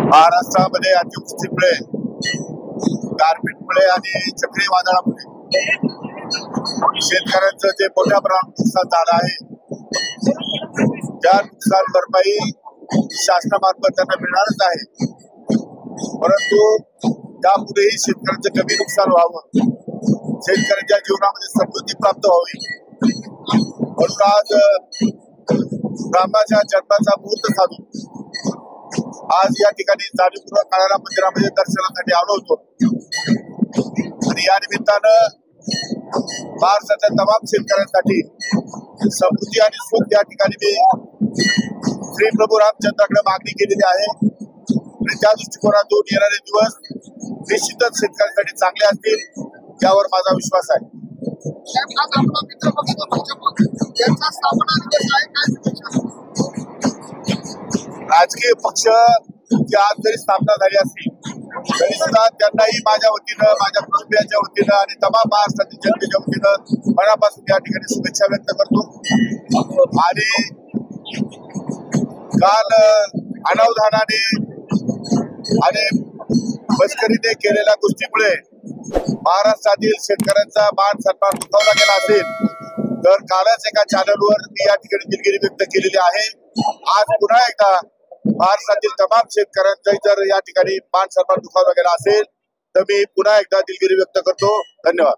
महाराष्ट्रामध्ये अतिवृष्टीमुळे, गारपीटमुळे आणि चक्रीवादळामुळे शेतकऱ्यांचं जे मोठ्या प्रमाणात नुकसान झालं आहे, त्या नुकसान भरपाई शासनामार्फत त्यांना मिळणारच आहे. परंतु त्यापुढेही शेतकऱ्यांचं कमी नुकसान व्हावं, शेतकऱ्यांच्या जीवनामध्ये समृद्धी प्राप्त व्हावी म्हणून आज रामाच्या जन्माचा मुहूर्त साधून आज या ठिकाणी जाणीवपूर्वक काळाराम मंदिरामध्ये दर्शनासाठी आलो होतो. आणि या निमित्तानं महाराष्ट्राच्या तमाम शेतकऱ्यांसाठी समृद्धी आणि सुख या ठिकाणी मी श्री प्रभू रामचंद्राकडे मागणी केलेली आहे. आणि त्या दृष्टिकोनातून येणारे दिवस निश्चितच शेतकऱ्यांसाठी चांगले असतील यावर माझा विश्वास आहे. राजकीय पक्ष आज जरी स्थापना झाली असली तरी सुद्धा त्यांनाही माझ्या वतीनं, माझ्या कुटुंबियांच्या वतीनं आणि तमाम महाराष्ट्रातील जनतेच्या वतीनं मनापासून या ठिकाणी शुभेच्छा व्यक्त करतो. आणि काल अनावधानाने आणि मस्करीने केलेल्या गोष्टीमुळे महाराष्ट्रातील शेतकऱ्यांचा मान सन्मान दुखावला गेला असेल तर कालच एका चॅनलवर मी या ठिकाणी दिलगिरी व्यक्त केलेली आहे. आज पुन्हा एकदा महाराष्ट्रातील तमाम शेतकऱ्यांचा जर या ठिकाणी मान सन्मान दुखावला गेला असेल तर मी पुन्हा एकदा दिलगिरी व्यक्त करतो. धन्यवाद.